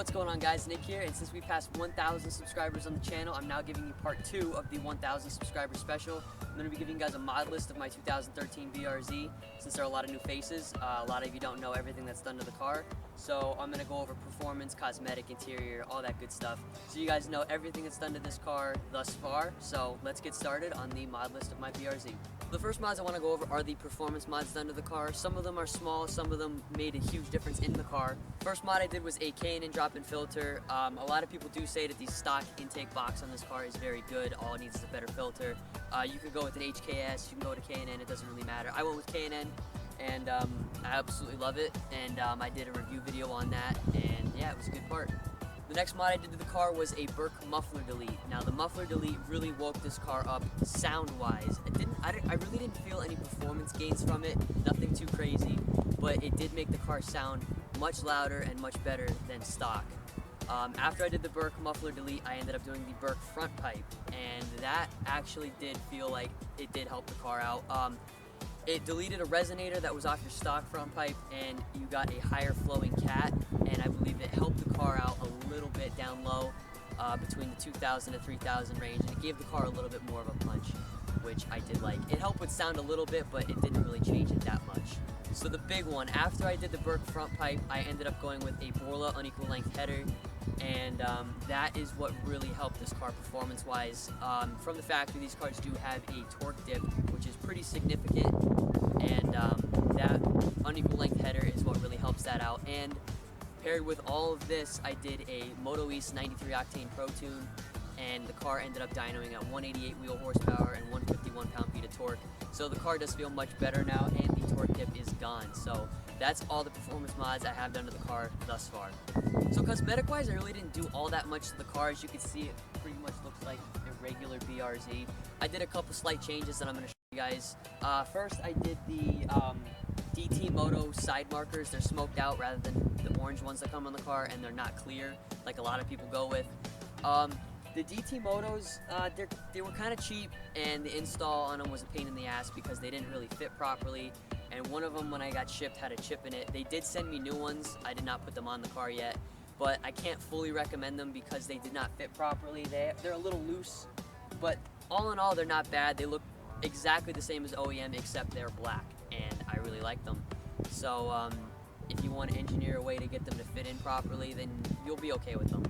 What's going on, guys? Nick here, and since we passed 1,000 subscribers on the channel, I'm now giving you part 2 of the 1,000 subscriber special. I'm going to be giving you guys a mod list of my 2013 BRZ, since there are a lot of new faces. A lot of you don't know everything that's done to the car, so I'm going to go over performance, cosmetic, interior, all that good stuff, so you guys know everything that's done to this car thus far. So let's get started on the mod list of my BRZ. The first mods I want to go over are the performance mods done to the car. Some of them are small, some of them made a huge difference in the car. First mod I did was a K&N drop-in filter. A lot of people do say that the stock intake box on this car is very good. All it needs is a better filter. You could go with an HKS, you can go to K&N, it doesn't really matter. I went with K&N, and I absolutely love it, and I did a review video on that, and yeah, it was a good part. The next mod I did to the car was a Burke Muffler Delete. Now the Muffler Delete really woke this car up sound-wise. I really didn't feel any performance gains from it, nothing too crazy, but it did make the car sound much louder and much better than stock. After I did the Burke Muffler Delete, I ended up doing the Burke front pipe, and that actually did feel like it did help the car out. It deleted a resonator that was off your stock front pipe, and you got a higher flowing cat, and I believe it helped the car out a little bit down low, between the 2,000 to 3,000 range, and it gave the car a little bit more of a punch, which I did like. It helped with sound a little bit, but it didn't really change it that much. So the big one, after I did the Burke front pipe, I ended up going with a Borla unequal length header, and that is what really helped this car performance-wise. From the factory, these cars do have a torque dip, which is pretty significant, and that unequal length header is what really helps that out. And paired with all of this, I did a Moto East 93 octane Pro Tune, and the car ended up dynoing at 188 wheel horsepower and 151 pound-feet of torque. So the car does feel much better now, and the torque dip is gone. So that's all the performance mods I have done to the car thus far. So cosmetic-wise, I really didn't do all that much to the car. As you can see, it pretty much looks like a regular BRZ. I did a couple slight changes that I'm going to show you guys. First, I did the DT Moto side markers. They're smoked out rather than the orange ones that come on the car, and they're not clear like a lot of people go with. The DT Motos, they were kind of cheap, and the install on them was a pain in the ass because they didn't really fit properly, and one of them, when I got shipped, had a chip in it. They did send me new ones. I did not put them on the car yet, but I can't fully recommend them because they did not fit properly. They're a little loose, but all in all, they're not bad. They look exactly the same as OEM, except they're black, and I really like them. So if you want to engineer a way to get them to fit in properly, then you'll be okay with them.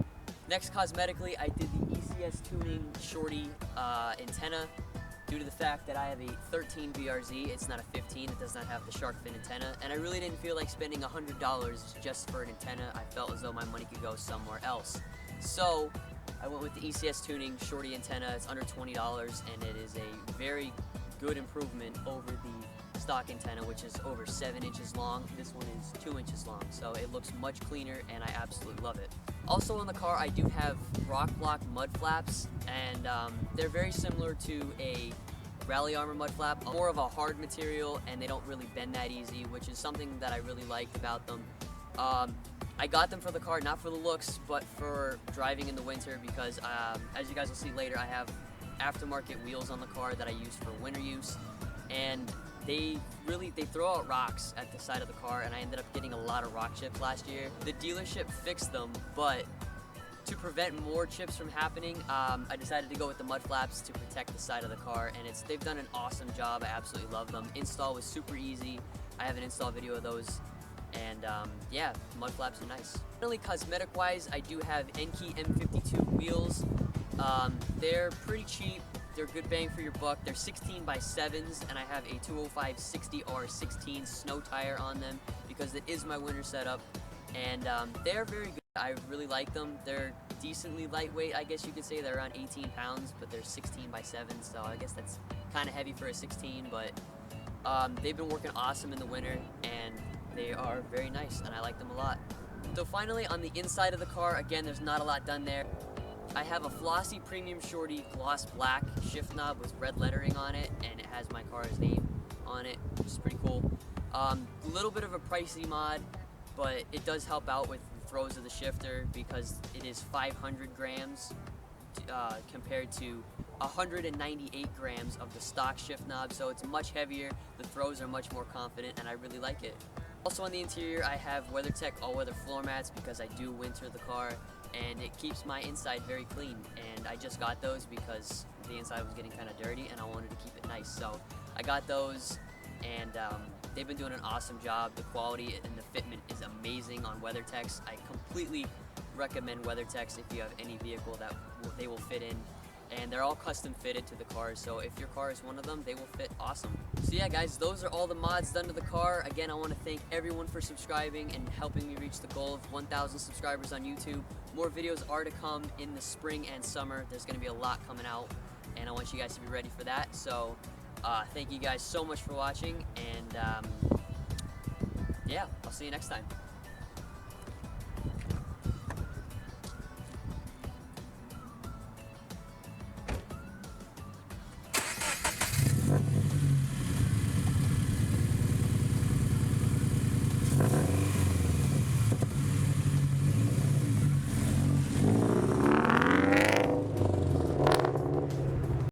Next, cosmetically, I did the ECS tuning shorty antenna. Due to the fact that I have a 13 BRZ, it's not a 15, it does not have the shark fin antenna, and I really didn't feel like spending $100 just for an antenna. I felt as though my money could go somewhere else. So I went with the ECS tuning shorty antenna. It's under $20, and it is a very good improvement over the stock antenna, which is over 7 inches long. This one is 2 inches long, so it looks much cleaner, and I absolutely love it. Also on the car, I do have rock block mud flaps, and they're very similar to a Rally Armor mud flap, more of a hard material, and they don't really bend that easy, which is something that I really liked about them. I got them for the car, not for the looks, but for driving in the winter, because as you guys will see later, I have aftermarket wheels on the car that I use for winter use, and they throw out rocks at the side of the car, and I ended up getting a lot of rock chips last year. The dealership fixed them, but to prevent more chips from happening, I decided to go with the mud flaps to protect the side of the car, and they've done an awesome job. I absolutely love them. Install was super easy. I have an install video of those, and yeah, mud flaps are nice. Finally, cosmetic-wise, I do have Enkei M52 wheels. They're pretty cheap. They're good bang for your buck. They're 16x7s, and I have a 205/60 R16 snow tire on them because it is my winter setup, and they're very good. I really like them. They're decently lightweight, I guess you could say. They're around 18 pounds, but they're 16x7s, so I guess that's kind of heavy for a 16, but they've been working awesome in the winter, and they are very nice, and I like them a lot. So finally, on the inside of the car, again, there's not a lot done there. I have a Flossy Premium Shorty gloss black shift knob with red lettering on it, and it has my car's name on it, which is pretty cool. A little bit of a pricey mod, but it does help out with the throws of the shifter because it is 500 grams compared to 198 grams of the stock shift knob, so it's much heavier. The throws are much more confident, and I really like it. Also on the interior, I have WeatherTech all-weather floor mats because I do winter the car, and it keeps my inside very clean. And I just got those because the inside was getting kind of dirty, and I wanted to keep it nice. So I got those, and they've been doing an awesome job. The quality and the fitment is amazing on WeatherTechs. I completely recommend WeatherTechs if you have any vehicle that they will fit in. And they're all custom fitted to the cars, so if your car is one of them, they will fit awesome. So yeah guys, those are all the mods done to the car. Again, I want to thank everyone for subscribing and helping me reach the goal of 1,000 subscribers on YouTube. More videos are to come in the spring and summer. There's going to be a lot coming out, and I want you guys to be ready for that. So thank you guys so much for watching, and yeah, I'll see you next time.